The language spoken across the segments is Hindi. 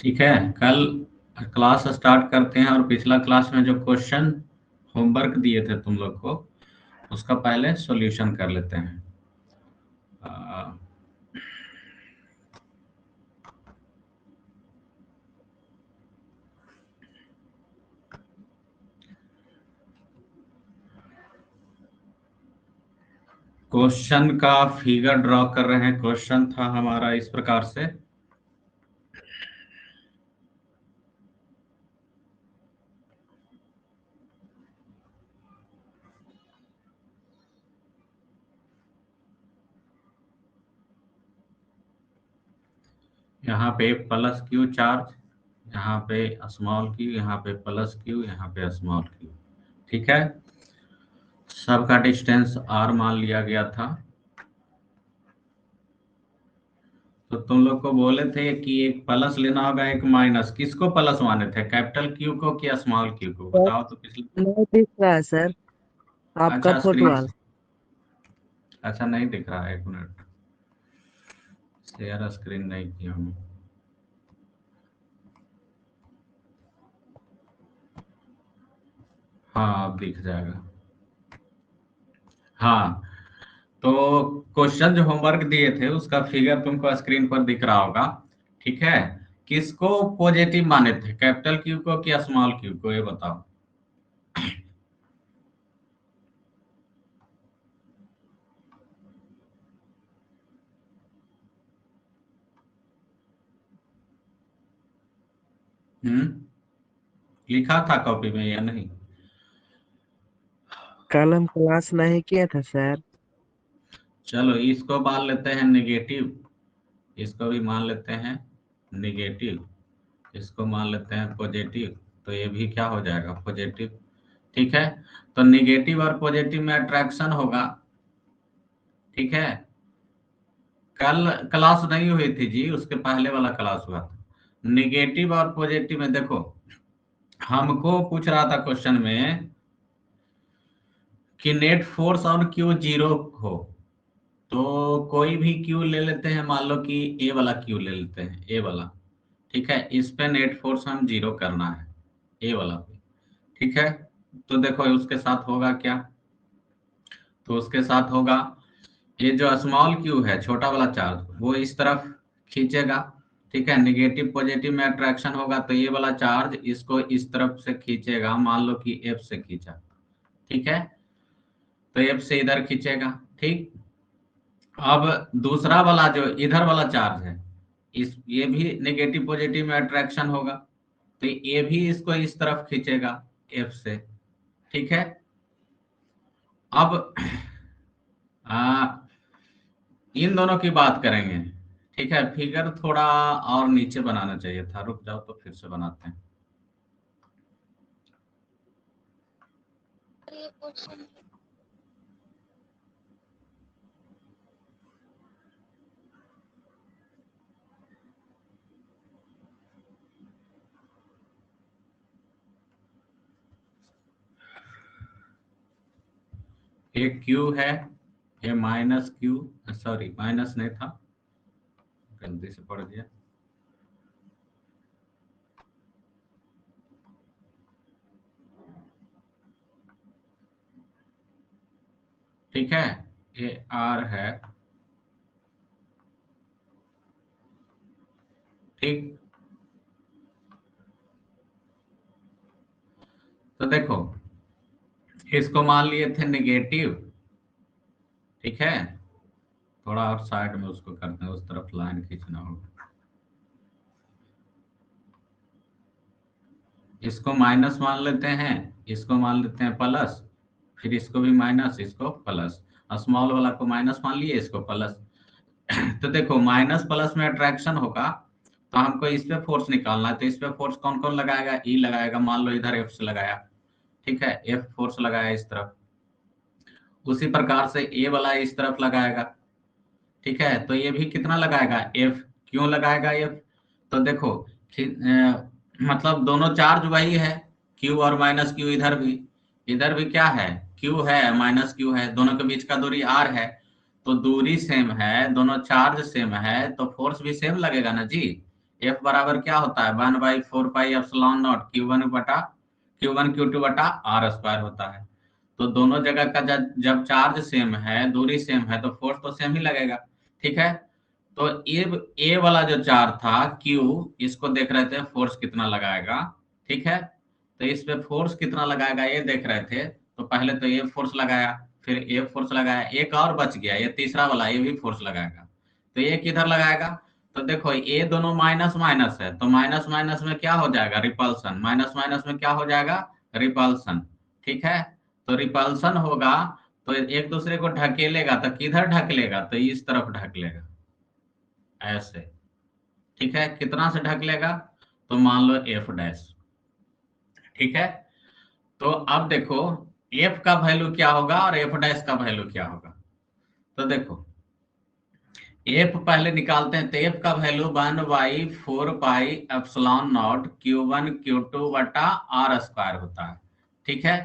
ठीक है, कल क्लास स्टार्ट करते हैं और पिछला क्लास में जो क्वेश्चन होमवर्क दिए थे तुम लोग को उसका पहले सॉल्यूशन कर लेते हैं। क्वेश्चन का फिगर ड्रॉ कर रहे हैं। क्वेश्चन था हमारा इस प्रकार से, यहाँ पे प्लस क्यू चार्ज, यहाँ पे स्मॉल क्यू, यहाँ पे प्लस क्यू, यहाँ पे स्मॉल क्यू। ठीक है, सबका डिस्टेंस आर मान लिया गया था। तो तुम लोग को बोले थे कि एक प्लस लेना होगा एक माइनस। किसको प्लस माने थे, कैपिटल क्यू को कि स्मॉल क्यू को? सर बताओ तो पिछले। नहीं दिख रहा है सर, आपका अच्छा, फोटो स्क्रीन। आ अच्छा, नहीं दिख रहा है, एक मिनट। शेयर स्क्रीन नहीं किया हूँ। हाँ, अब दिख जाएगा। हाँ, तो क्वेश्चन जो होमवर्क दिए थे उसका फिगर तुमको स्क्रीन पर दिख रहा होगा। ठीक है, किसको पॉजिटिव माने थे, कैपिटल क्यू को कि स्मॉल क्यू को, ये बताओ। लिखा था कॉपी में या नहीं? कल हम क्लास नहीं किए थे सर। चलो, इसको मान लेते हैं नेगेटिव, इसको भी मान लेते हैं नेगेटिव, इसको मान लेते हैं पॉजिटिव। तो ये भी क्या हो जाएगा, पॉजिटिव। ठीक है, तो नेगेटिव और पॉजिटिव में अट्रैक्शन होगा। ठीक है, कल क्लास नहीं हुई थी जी, उसके पहले वाला क्लास हुआ था। नेगेटिव और पॉजिटिव में देखो, हमको पूछ रहा था क्वेश्चन में कि net force on Q zero हो। तो कोई भी क्यू ले लेते हैं, मान लो कि ए वाला क्यू ले लेते हैं, ए वाला। ठीक है, इस पे नेट फोर्स हम जीरो करना है, ए वाला पे। ठीक है, तो देखो उसके साथ होगा क्या, तो उसके साथ होगा ये जो स्मॉल क्यू है, छोटा वाला चार्ज, वो इस तरफ खींचेगा। ठीक है, नेगेटिव पॉजिटिव में अट्रैक्शन होगा, तो ये वाला चार्ज इसको इस तरफ से खींचेगा, मान लो कि एफ से खींचा। ठीक है, तो एफ से इधर खींचेगा। ठीक, अब दूसरा वाला जो इधर वाला चार्ज है, इस ये भी नेगेटिव पॉजिटिव में अट्रैक्शन होगा, तो ये भी इसको इस तरफ खींचेगा एफ से। ठीक है, अब इन दोनों की बात करेंगे। ठीक है, फिगर थोड़ा और नीचे बनाना चाहिए था, रुक जाओ तो फिर से बनाते हैं। एक क्यू है, ये माइनस क्यू, सॉरी माइनस नहीं था, गलती से पढ़ दिया। ठीक है, ये आर है। ठीक, तो देखो इसको मान लिए थे नेगेटिव। ठीक है, थोड़ा और साइड में उसको करते हैं, उस तरफ लाइन खींचना होगा। इसको माइनस मान लेते हैं, इसको मान लेते हैं प्लस, फिर इसको भी माइनस, इसको प्लस। स्मॉल वाला को माइनस मान लिए, इसको प्लस। तो देखो माइनस प्लस में अट्रैक्शन होगा, तो हमको इस पे फोर्स निकालना है। तो इस पे फोर्स कौन कौन लगाएगा, ई लगाएगा, मान लो इधर एफ से लगाया। ठीक है, एफ फोर्स लगाया इस तरफ, उसी प्रकार से ए वाला इस तरफ लगाएगा। ठीक है, तो ये भी कितना लगाएगा, एफ। क्यों लगाएगा एफ, तो देखो मतलब दोनों चार्ज वही है, क्यू और माइनस क्यू। इधर भी क्या है, क्यू है माइनस क्यू है, दोनों के बीच का दूरी आर है। तो दूरी सेम है, दोनों चार्ज सेम है, तो फोर्स भी सेम लगेगा ना जी। एफ बराबर क्या होता है 1/4 pi epsilon not Q1 Q2 बटा आर स्क्वायर होता है। तो दोनों जगह का जब चार्ज सेम है, दूरी सेम है, तो फोर्स तो सेम ही लगेगा। ठीक है, तो ए वाला जो चार्ज था क्यू, इसको देख रहे थे फोर्स कितना लगाएगा। ठीक है, तो इस पे फोर्स कितना लगाएगा ये देख रहे थे, तो पहले तो ये फोर्स लगाया, फिर ये फोर्स लगाया, एक और बच गया, ये तीसरा वाला, ये भी फोर्स लगाएगा। तो ये किधर लगाएगा? तो देखो ये दोनों माइनस माइनस है, तो माइनस माइनस में क्या हो जाएगा? रिपल्सन। माइनस माइनस में क्या हो जाएगा? रिपल्सन। ठीक है, तो रिपल्सन होगा तो एक दूसरे को ढकेलेगा, तो किधर ढकेलेगा? तो इस तरफ ढकेलेगा, ऐसे। ठीक है, कितना से ढकेलेगा? तो मान लो एफ डैश। ठीक है, तो अब देखो एफ का वैल्यू क्या होगा और एफ डैश का वैल्यू क्या होगा। तो देखो एफ पहले निकालते हैं, तो एफ का value 1/4 pi epsilon not Q1 Q2 बटा आर स्क्वायर होता है। ठीक है,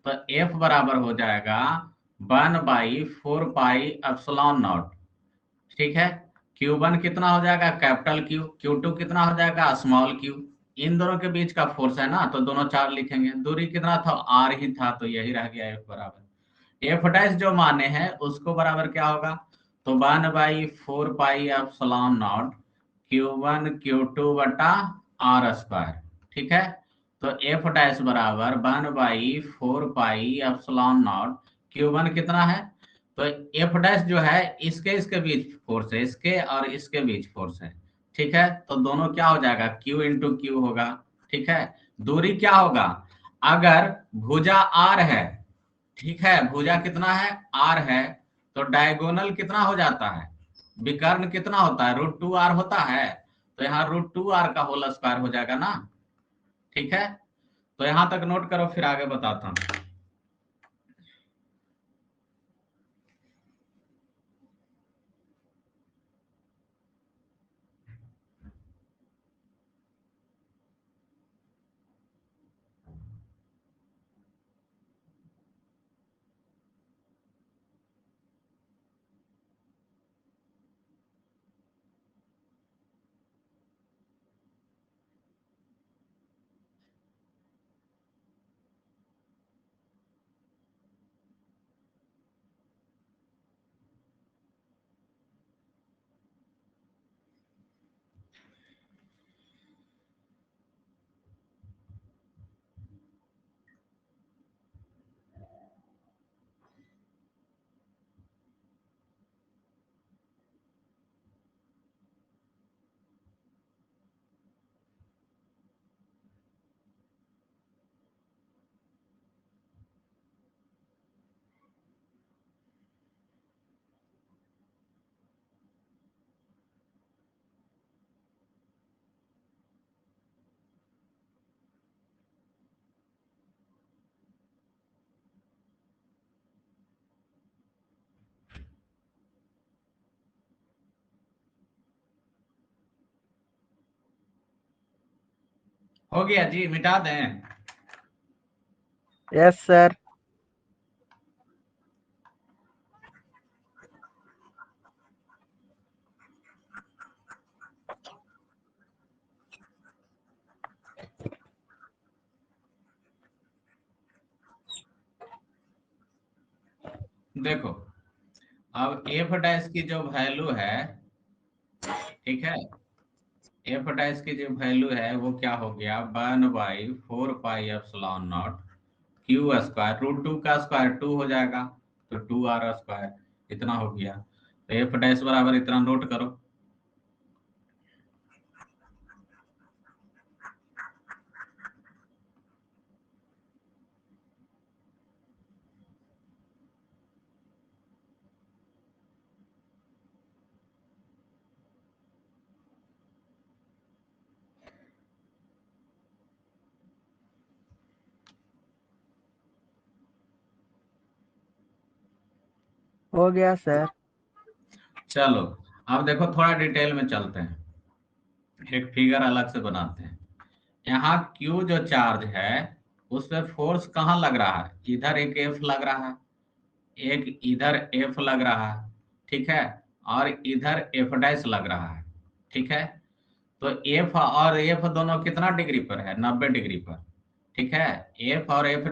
तो एफ बराबर हो जाएगा 1/4 पाई एप्सिलॉन नॉट। ठीक है, Q1 कितना हो जाएगा? Capital Q. Q2 कितना हो जाएगा? Small Q. इन दोनों के बीच का फोर्स है ना, तो दोनों चार लिखेंगे। दूरी कितना था? आर ही था, तो यही रह गया एफ बराबर। एफ डैश जो माने हैं उसको बराबर क्या होगा? तो 1/4 pi epsilon not Q1 Q2 बटा आर स्क्वायर। ठीक है, तो एफ डैश बराबर 1/4 पाई एप्सिलॉन नॉट। Q1 कितना है? तो एफ डैश जो है इसके बीच फोर्स है, इसके और इसके बीच फोर्स है। ठीक है, तो दोनों क्या हो जाएगा? Q इंटू क्यू होगा। ठीक है, दूरी क्या होगा? अगर भुजा आर है, ठीक है, भुजा कितना है? आर है, तो डायगोनल कितना हो जाता है? विकर्ण कितना होता है? √2r होता है, तो यहाँ √2r का होल स्क्वायर हो जाएगा ना। ठीक है, तो यहां तक नोट करो, फिर आगे बताता हूँ। हो गया जी, मिटा दें? Yes sir. देखो अब एफ डैश की जो वैल्यू है, ठीक है, एफ डैश की जो वैल्यू है वो क्या हो गया? 1/4 pi epsilon not Q square, √2 का स्क्वायर 2 हो जाएगा, तो 2r स्क्वायर इतना हो गया। तो एफ डैश बराबर इतना नोट करो। हो गया सर। चलो अब देखो थोड़ा डिटेल में चलते हैं, एक फिगर अलग से बनाते हैं। यहाँ Q जो चार्ज है उस पे फोर्स कहाँ लग रहा है? इधर एक F लग रहा है, एक इधर F लग रहा है। ठीक है, और इधर F डैश लग रहा है। ठीक है, तो एफ और एफ दोनों कितना डिग्री पर है? 90 डिग्री पर। ठीक है, एफ और एफ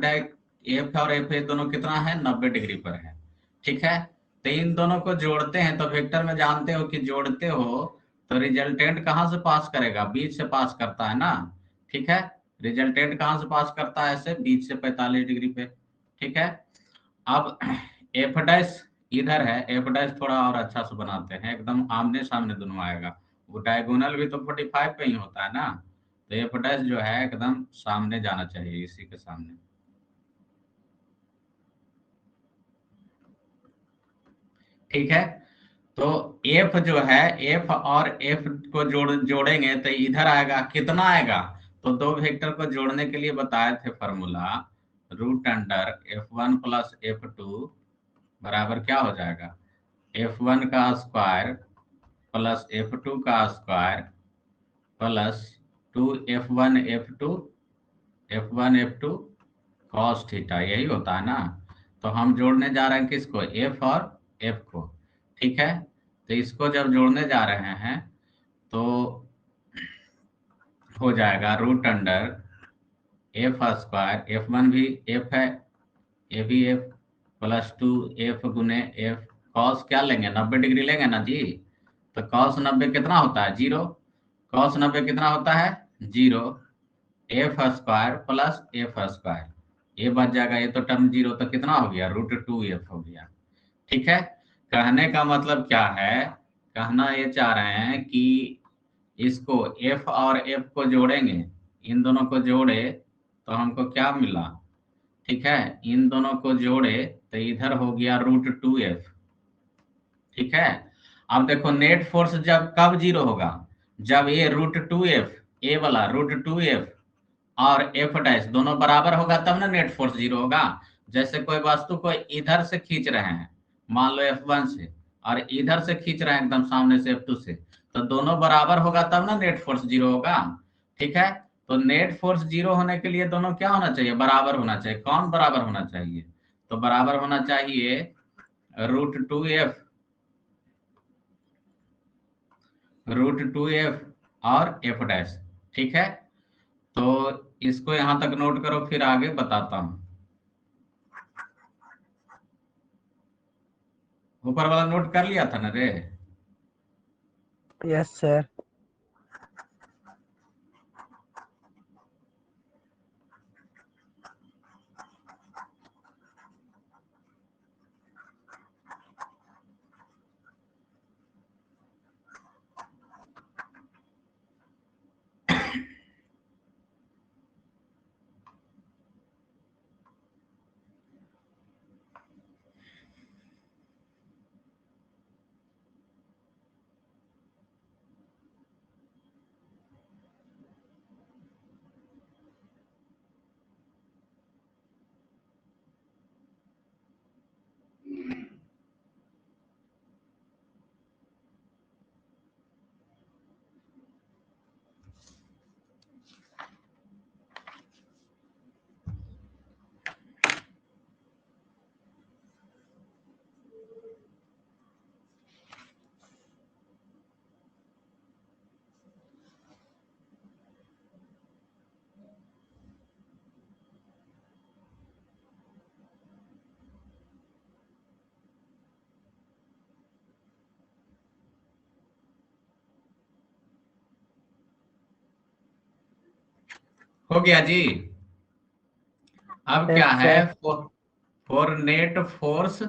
दोनों कितना है? 90 डिग्री पर है। ठीक है, तो इन दोनों को जोड़ते हैं, तो वेक्टर में जानते हो कि जोड़ते हो तो रिजल्टेंट कहाँ से पास करेगा? बीच से पास करता है ना। ठीक है, रिजल्टेंट कहाँ से पास करता है? ऐसे बीच से 45 डिग्री पे। ठीक है, अब एफ डैश इधर है, एफ डैश थोड़ा और अच्छा से बनाते हैं, एकदम आमने सामने दोनों आएगा। वो डायगोनल भी तो 45 पे ही होता है ना, तो एफ डैश जो है एकदम सामने जाना चाहिए, इसी के सामने। ठीक है, तो एफ जो है, एफ और एफ को जोड़ेंगे तो इधर आएगा, कितना आएगा? तो दो वेक्टर को जोड़ने के लिए बताए थे formula, root under F1 plus F2 बराबर क्या हो जाएगा? F1 का स्क्वायर प्लस F2 का square plus 2 F1 F2 cos theta, यही होता है ना। तो हम जोड़ने जा रहे हैं किसको? एफ और एफ को। ठीक है, तो इसको जब जोड़ने जा रहे हैं तो हो जाएगा root under F square, F1 भी एफ है, ये भी एफ, प्लस 2 एफ गुने एफ, कॉस क्या लेंगे? 90 डिग्री लेंगे ना जी। तो कॉस 90 कितना होता है? 0। कॉस 90 कितना होता है? 0। F square plus F square, ये बच जाएगा, ये तो टर्म 0, तो कितना हो गया? √2f हो गया। ठीक है, कहने का मतलब क्या है? कहना ये चाह रहे हैं कि इसको एफ और एफ को जोड़ेंगे, इन दोनों को जोड़े तो हमको क्या मिला? ठीक है, इन दोनों को जोड़े तो इधर हो गया √2f। ठीक है, अब देखो नेट फोर्स जब कब 0 होगा? जब ये √2f, ए वाला √2f और एफ डैश दोनों बराबर होगा, तब ना नेट फोर्स 0 होगा। जैसे कोई वस्तु को इधर से खींच रहे हैं, मान लो F1 से, और इधर से खींच रहे हैं एकदम सामने से F2 से, तो दोनों बराबर होगा तब ना नेट फोर्स 0 होगा। ठीक है, तो नेट फोर्स 0 होने के लिए दोनों क्या होना चाहिए? बराबर होना चाहिए। कौन बराबर होना चाहिए? तो बराबर होना चाहिए √2f, √2f और एफ डैश। ठीक है, तो इसको यहां तक नोट करो, फिर आगे बताता हूं। ऊपर वाला नोट कर लिया था ना रे? Yes sir. हो गया जी। अब यस क्या है? Sir. For net force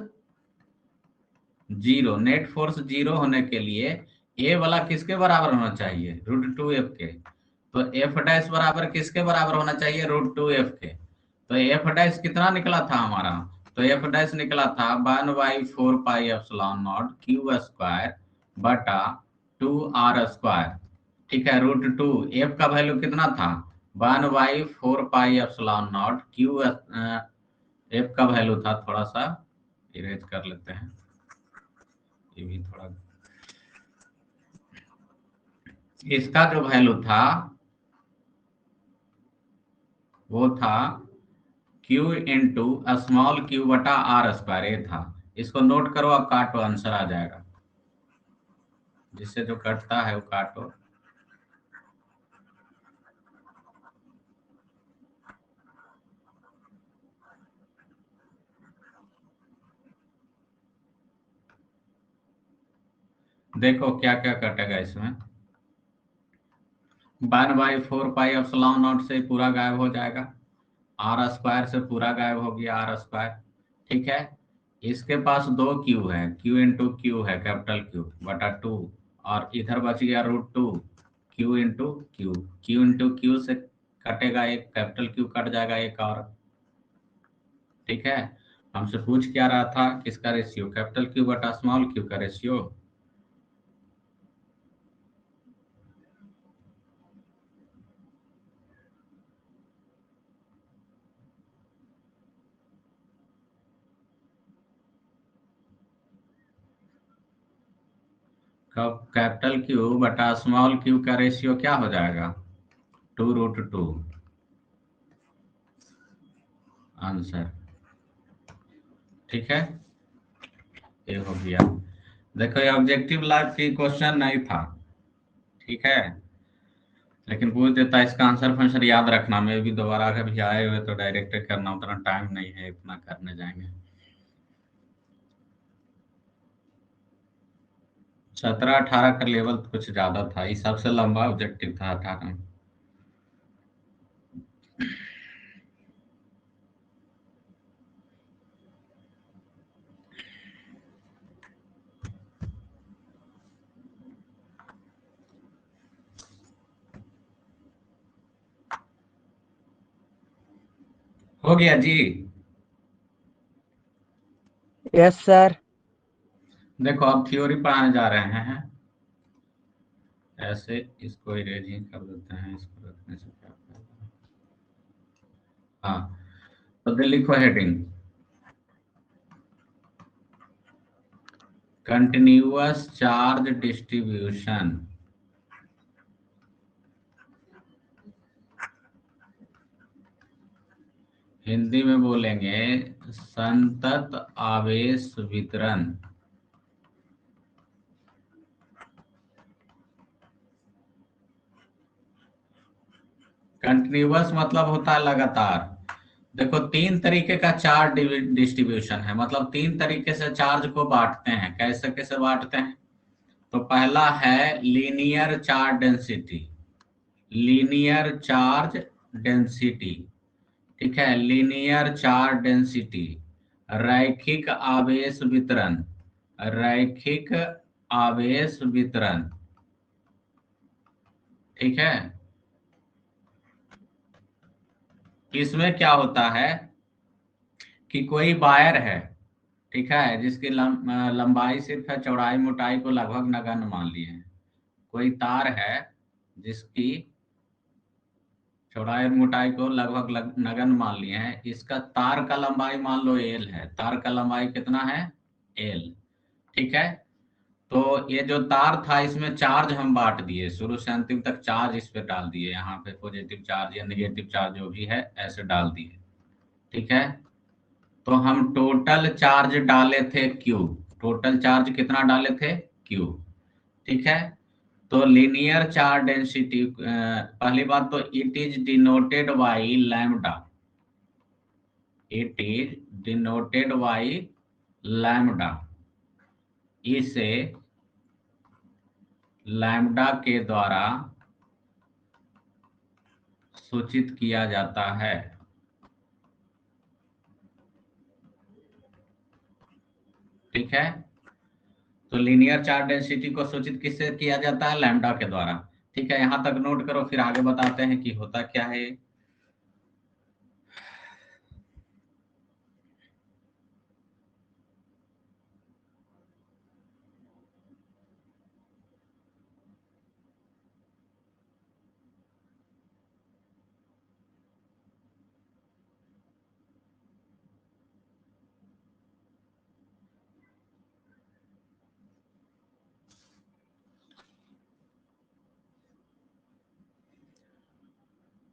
0, net force 0 होने के लिए ए वाला किसके बराबर होना चाहिए? √2f के। तो एफ डैश बराबर किसके बराबर होना चाहिए? √2f के। तो एफ डैश कितना निकला था हमारा? तो एफ डैश निकला था 1/4πε0 क्यू स्क्वायर बटा 2r स्क्वायर। ठीक है, √2 एफ का वैल्यू कितना था? 1/4πε0 क्यू, एफ का वैल्यू था, थोड़ा सा इरेज कर लेते हैं, ये भी थोड़ा, इसका जो वैल्यू था वो था Q इंटू स्मॉल क्यू बटा आर स्क्वायर, ये था। इसको नोट करो, अब काटो, आंसर आ जाएगा। जिससे जो कटता है वो काटो। देखो क्या क्या कटेगा इसमें। 1/4 पाई एप्सिलॉन नॉट से पूरा गायब हो जाएगा। आर स्क्वायर से पूरा गायब हो गया आर स्क्वायर। ठीक है। इसके पास दो क्यू है, क्यू इंटू क्यू है, कैपिटल क्यू बटा 2। और इधर बच गया √2, Q into Q. Q into Q से कटेगा एक, कैपिटल क्यू कट जाएगा एक और। ठीक है। हमसे पूछ क्या रहा था, किसका रेशियो, कैपिटल क्यू बटा स्मॉल क्यू का रेशियो। कब कैपिटल क्यू बटा स्मॉल क्यू का रेशियो क्या हो जाएगा, 2√2। आंसर। ठीक है, ये हो गया। देखो ये ऑब्जेक्टिव लाइफ की क्वेश्चन नहीं था। ठीक है, लेकिन पूछ देता इसका आंसर फंक्शन याद रखना। मैं भी दोबारा कभी आए हुए तो डायरेक्ट करना, उतना टाइम नहीं है इतना करने जाएंगे। 17-18 का लेवल तो कुछ ज्यादा था, ये सबसे लंबा ऑब्जेक्टिव था 18। हो गया जी। Yes sir. देखो अब थ्योरी पढ़ाने जा रहे हैं। ऐसे इसको इरेज ही कर देते हैं, इसको रखने से क्या फायदा। हाँ, तो लिखो heading, continuous charge distribution. Hindi में बोलेंगे संतत आवेश वितरण। कंटिन्यूअस मतलब होता है लगातार। देखो तीन तरीके का चार्ज डिस्ट्रीब्यूशन है, मतलब तीन तरीके से चार्ज को बांटते हैं। कैसे कैसे बांटते हैं, तो पहला है linear charge density. Linear charge density. ठीक है, लीनियर चार्ज डेंसिटी। रैखिक आवेश वितरण। रैखिक आवेश वितरण। ठीक है। इसमें क्या होता है कि कोई वायर है, ठीक है, जिसकी लंबाई सिर्फ है, चौड़ाई मोटाई को लगभग नगण्य मान लिए हैं। कोई तार है जिसकी चौड़ाई और मोटाई को लगभग नगण्य मान लिए हैं। इसका तार का लंबाई मान लो एल है। तार का लंबाई कितना है, एल। ठीक है। तो ये जो तार था इसमें चार्ज हम बांट दिए, शुरू से अंतिम तक चार्ज इस पे डाल दिए, यहाँ पे पॉजिटिव चार्ज या नेगेटिव चार्ज जो भी है ऐसे डाल दिए। ठीक है। तो हम टोटल चार्ज डाले थे क्यू। टोटल चार्ज कितना डाले थे, क्यू। ठीक है। तो लीनियर चार्ज डेंसिटी, पहली बात तो it is denoted by lambda. It is denoted by lambda. इसे लैम्डा के द्वारा सूचित किया जाता है। ठीक है। तो लीनियर चार्ज डेंसिटी को सूचित किससे किया जाता है, लैम्डा के द्वारा। ठीक है, यहां तक नोट करो, फिर आगे बताते हैं कि होता क्या है।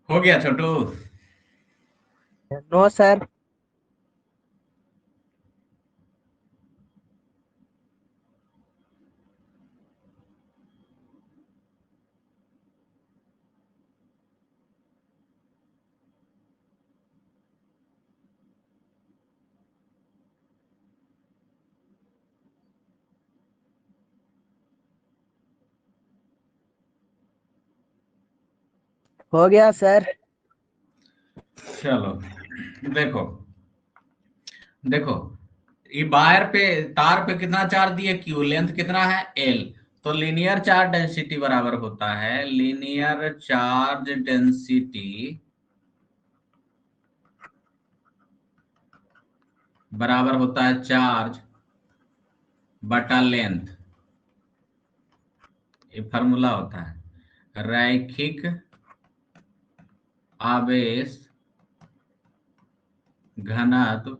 हो गया छोटू। No sir. हो गया सर। चलो देखो देखो, ये वायर पे, तार पे कितना चार्ज दिए, क्यू, लेंथ कितना है एल। तो लीनियर चार्ज डेंसिटी बराबर होता है, लीनियर चार्ज डेंसिटी बराबर होता है चार्ज बटा लेंथ। ये फार्मूला होता है रैखिक आवेश घनत्व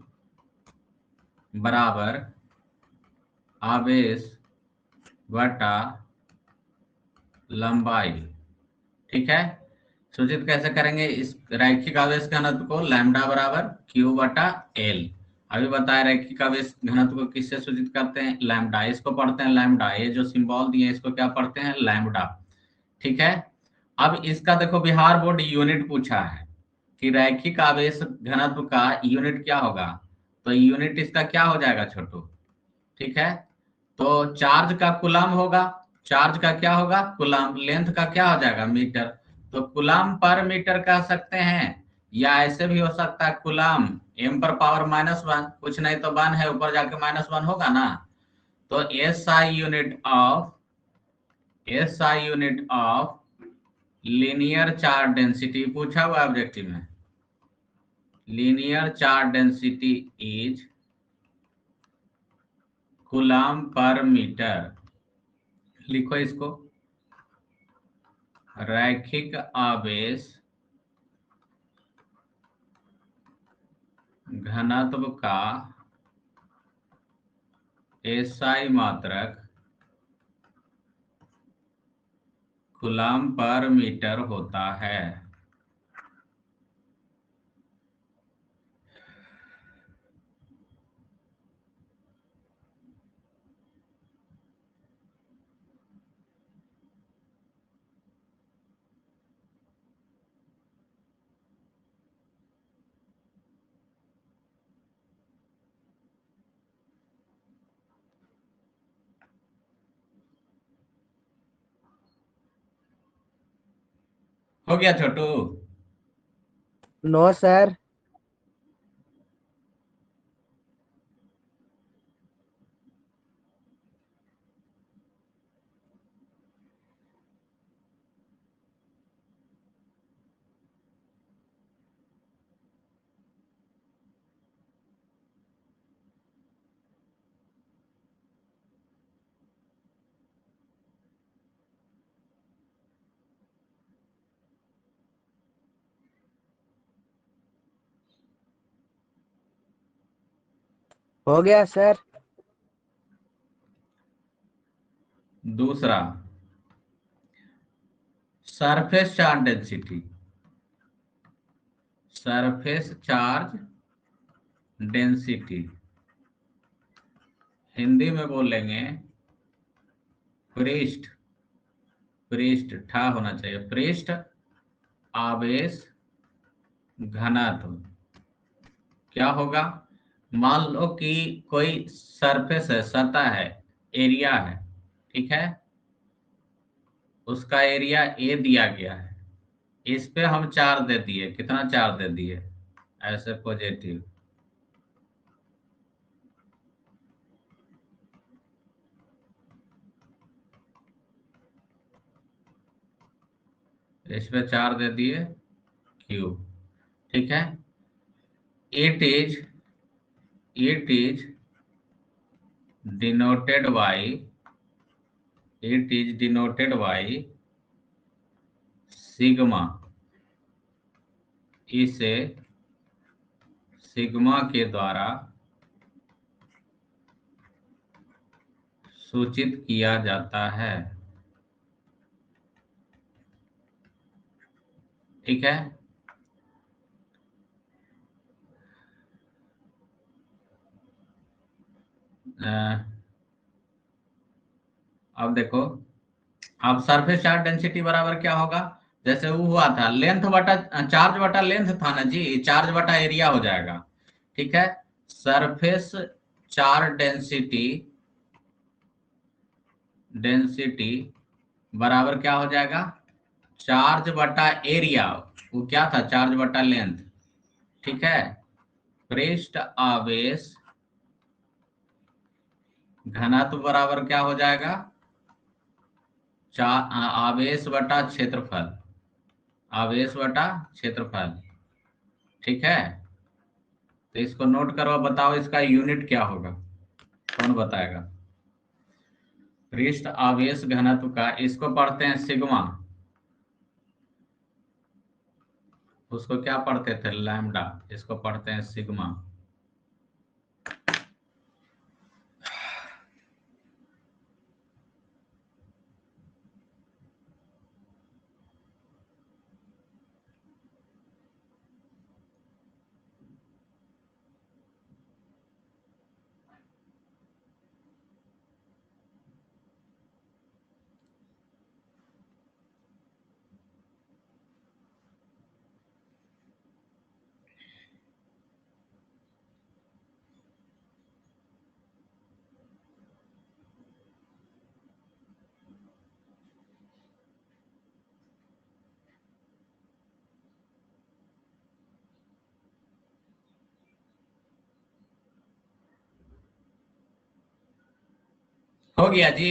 बराबर आवेश बटा लंबाई। ठीक है, सूचित कैसे करेंगे इस रैखिक आवेश घनत्व को, लैम्डा बराबर क्यू बटा एल। अभी बताया रैखिक आवेश घनत्व को किससे सूचित करते हैं, लैम्डा। इसको पढ़ते हैं लैम्डा, ये जो सिंबल दिए इसको क्या पढ़ते हैं, लैम्डा। ठीक है, अब इसका देखो बिहार बोर्ड यूनिट पूछा है कि रैखिक आवेश घनत्व का यूनिट क्या होगा। तो यूनिट इसका क्या हो जाएगा छोटू, ठीक है। तो चार्ज का कुलाम होगा, चार्ज का क्या होगा कुलाम, लेंथ का क्या हो जाएगा मीटर। तो कुलाम पर मीटर कह सकते हैं, या ऐसे भी हो सकता है कुलाम एम पर पावर -1, कुछ नहीं तो 1 है, ऊपर जाके -1 होगा ना। तो S I unit of linear charge density पूछा हुआ ऑब्जेक्टिव में, linear charge density is coulomb per metre. लिखो इसको, रैखिक आवेश घनत्व का एसआई मात्रक कूलम पर मीटर होता है। हो गया छोटू। No sir. हो गया सर। दूसरा, surface charge density, surface charge density Hindi में बोलेंगे पृष्ठ, पृष्ठ ठा होना चाहिए, पृष्ठ आवेश घनत्व क्या होगा। मान लो कि कोई सरफेस है, सतह है, एरिया है, ठीक है, उसका एरिया ए दिया गया है, इस पे हम चार्ज दे दिए, कितना चार्ज दे दिए, ऐसे पॉजिटिव। इस पे चार्ज दे दिए क्यू, ठीक है। It is denoted by, it is denoted by sigma, इसे सिग्मा के द्वारा सूचित किया जाता है। ठीक है, अब देखो, अब सरफेस चार्ज डेंसिटी बराबर क्या होगा, जैसे वो हुआ था लेंथ बटा चार्ज बटा लेंथ था ना जी, चार्ज बटा एरिया हो जाएगा। ठीक है, सरफेस चार्ज डेंसिटी, डेंसिटी बराबर क्या हो जाएगा, चार्ज बटा एरिया, वो क्या था, चार्ज बटा लेंथ, ठीक है। पृष्ठ आवेश घनत्व बराबर क्या हो जाएगा, आवेश बटा क्षेत्रफल, आवेश बटा क्षेत्रफल, ठीक है। तो इसको नोट करो, बताओ इसका यूनिट क्या होगा, कौन बताएगा। पृष्ठ आवेश घनत्व का, इसको पढ़ते हैं सिग्मा, उसको क्या पढ़ते थे, लैम्डा, इसको पढ़ते हैं सिग्मा। हो गया जी।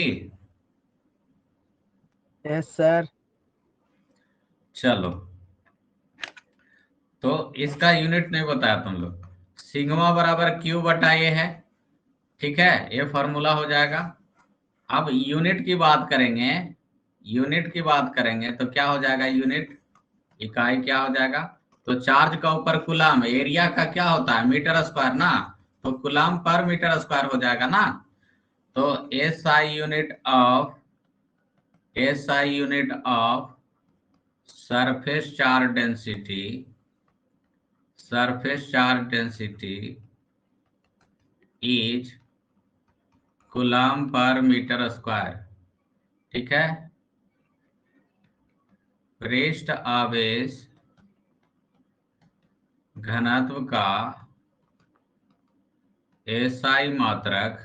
Yes sir. चलो, तो इसका यूनिट नहीं बताया तुम लोग, सिग्मा बराबर क्यू बटा ये है, ठीक है, ये फॉर्मूला हो जाएगा। अब यूनिट की बात करेंगे, यूनिट की बात करेंगे तो क्या हो जाएगा, यूनिट इकाई क्या हो जाएगा, तो चार्ज का ऊपर कूलम, एरिया का क्या होता है, मीटर स्क्वायर ना, तो कूलम पर मीटर स्क्वायर हो जाएगा ना। तो SI unit of surface charge density, surface charge density is coulomb per metre square, ठीक है। पृष्ठ आवेश घनत्व का एसआई मात्रक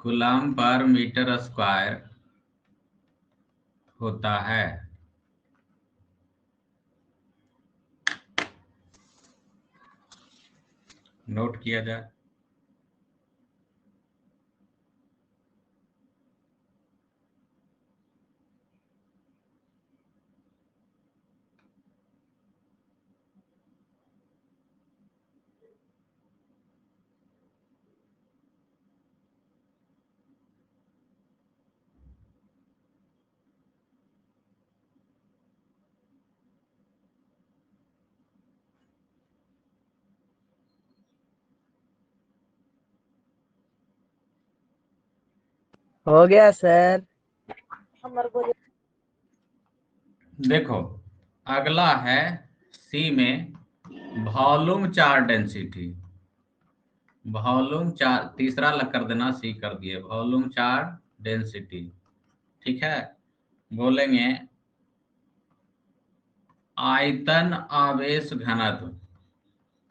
कूलम पर मीटर स्क्वायर होता है। नोट किया जाए। हो गया सर। देखो, अगला है सी में volume charge density, volume charge, तीसरा लग कर देना, सी कर दिए, वॉल्यूम चार्ज डेंसिटी, ठीक है। बोलेंगे आयतन आवेश घनत्व,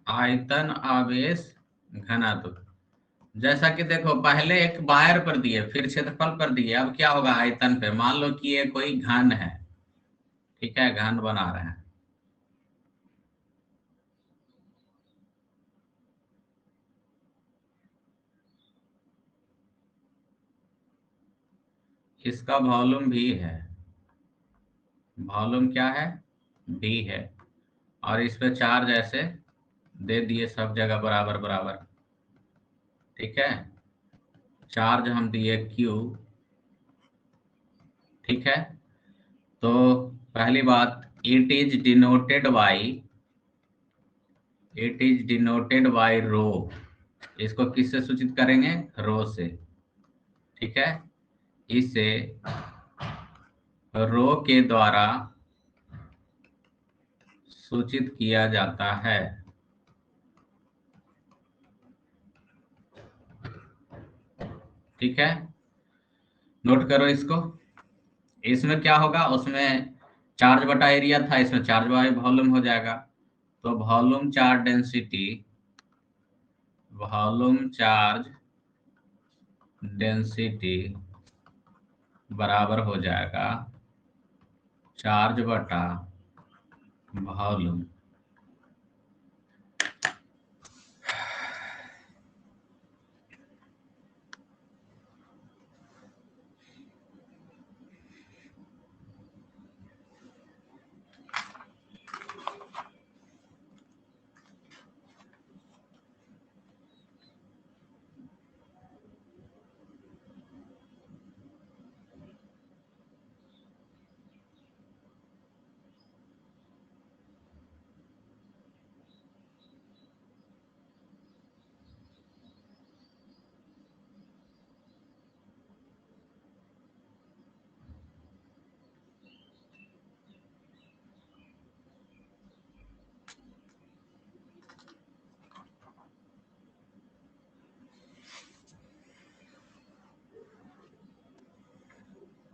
आयतन आवेश घनत्व, जैसा कि देखो पहले एक बायर पर दिए, फिर क्षेत्रफल पर दिए, अब क्या होगा, आयतन पे, मान लो कि ये कोई घन है, ठीक है, घन बना रहे हैं। इसका वॉल्यूम भी है, वॉल्यूम क्या है, भी है, और इस पे चार्ज ऐसे दे दिए सब जगह बराबर बराबर, ठीक है। चार्ज हम दिए क्यू, ठीक है। तो पहली बात, it is denoted by rho, इसको किससे सूचित करेंगे, रो से, ठीक है। इसे रो के द्वारा सूचित किया जाता है, ठीक है। नोट करो इसको। इसमें क्या होगा, उसमें चार्ज बटा एरिया था, इसमें चार्ज बाई वॉल्यूम हो जाएगा। तो volume charge density, volume charge density बराबर हो जाएगा चार्ज बटा वॉल्यूम।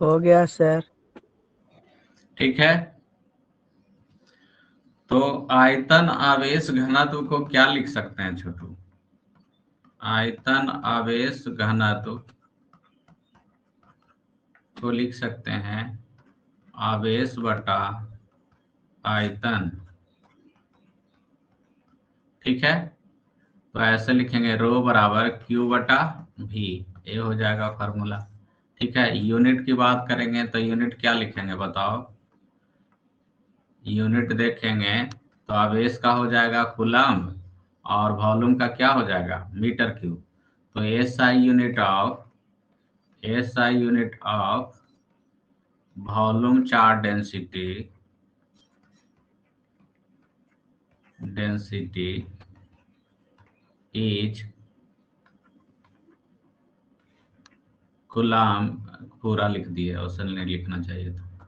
हो गया सर। ठीक है, तो आयतन आवेश घनत्व को क्या लिख सकते हैं छोटू? आयतन आवेश घनत्व को लिख सकते हैं आवेश बटा आयतन। ठीक है, तो ऐसे लिखेंगे रो बराबर क्यू बटा भी, ये हो जाएगा फार्मूला। ठीक है, यूनिट की बात करेंगे तो यूनिट क्या लिखेंगे बताओ? यूनिट देखेंगे तो आवेश का हो जाएगा कूलम्ब और वॉल्यूम का क्या हो जाएगा मीटर क्यूब। तो SI unit of volume charge density is coulomb. पूरा लिख दिए, उसे नहीं लिखना चाहिए था।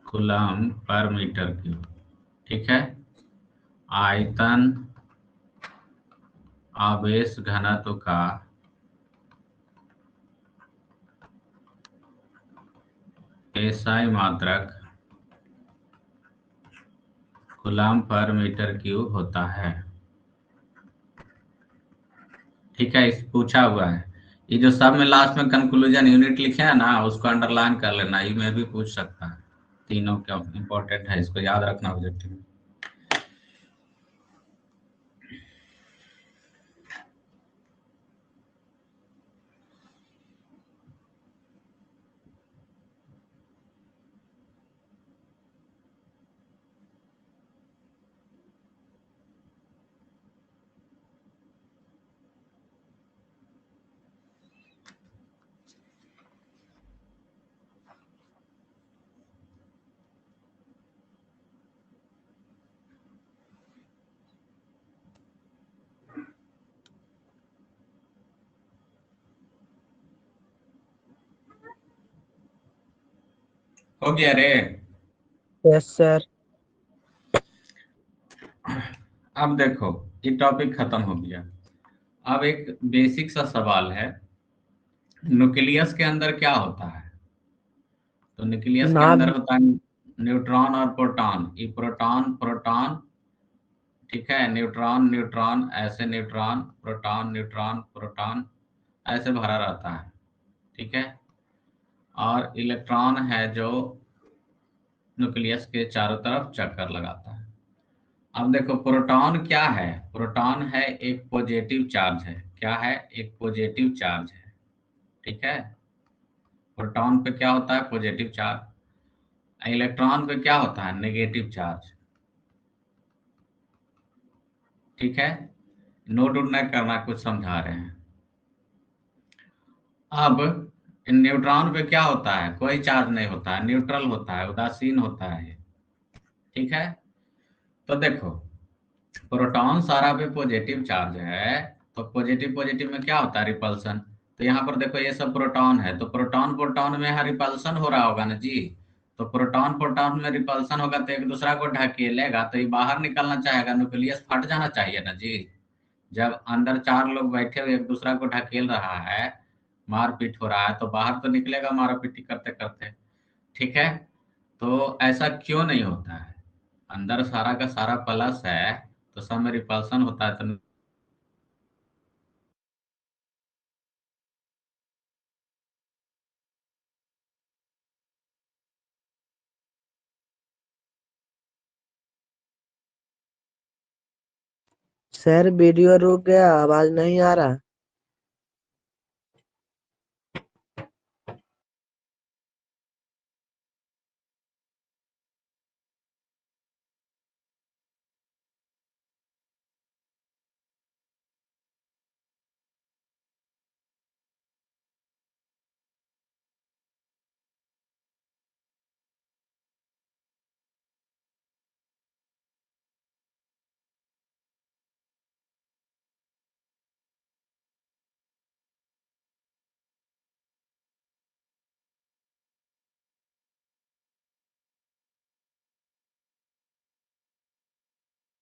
कूलम्ब पर मीटर क्यूब। ठीक है, आयतन आवेश घनत्व का एसआई मात्रक कूलम्ब पर मीटर क्यूब होता है। ठीक है, इस पूछा हुआ है। ये जो सब में लास्ट में कंक्लूजन यूनिट लिखे हैं ना, उसको अंडरलाइन कर लेना, ये में भी पूछ सकता है। तीनों क्या इंपॉर्टेंट है, इसको याद रखना ऑब्जेक्टिव में। हो गया रे? Yes sir. अब देखो, ये टॉपिक खत्म हो गया। अब एक बेसिक सा सवाल है, न्यूक्लियस के अंदर क्या होता है? तो न्यूक्लियस के अंदर नाभ। होता है न्यूट्रॉन और प्रोटॉन। ये प्रोटॉन प्रोटॉन, ठीक है, न्यूट्रॉन न्यूट्रॉन, ऐसे न्यूट्रॉन प्रोटॉन न्यूट्रॉन प्रोटॉन, ऐसे भरा रहता है। ठीक है, और इलेक्ट्रॉन है जो न्यूक्लियस के चारों तरफ चक्कर लगाता है। अब देखो प्रोटॉन क्या है? प्रोटॉन है एक पॉजिटिव चार्ज है। क्या है? एक पॉजिटिव चार्ज है। ठीक है, प्रोटॉन पे क्या होता है? Positive charge. इलेक्ट्रॉन पे क्या होता है? Negative charge. ठीक है, नोट उट नहीं करना, कुछ समझा रहे हैं। अब न्यूट्रॉन पे क्या होता है? कोई चार्ज नहीं होता है, न्यूट्रल होता है, उदासीन होता है। ठीक है, तो देखो प्रोटॉन सारा पे पॉजिटिव चार्ज है, तो पॉजिटिव पॉजिटिव में क्या होता है? रिपल्सन। तो यहाँ पर देखो ये सब प्रोटॉन है, तो प्रोटॉन प्रोटॉन में रिपल्सन हो रहा होगा ना जी। तो प्रोटॉन प्रोटॉन में रिपल्सन होगा तो एक दूसरा को ढकेलेगा, तो ये बाहर निकलना चाहेगा, न्यूक्लियस फट जाना चाहिए ना जी। जब अंदर चार लोग बैठे हुए एक दूसरा को ढकेल रहा है, मारपीट हो रहा है, तो बाहर तो निकलेगा मारापीटी करते करते। ठीक है, तो ऐसा क्यों नहीं होता है? अंदर सारा का सारा प्लस है, तो सब में रिपल्सन होता है, तो सर वीडियो रुक गया, आवाज नहीं आ रहा।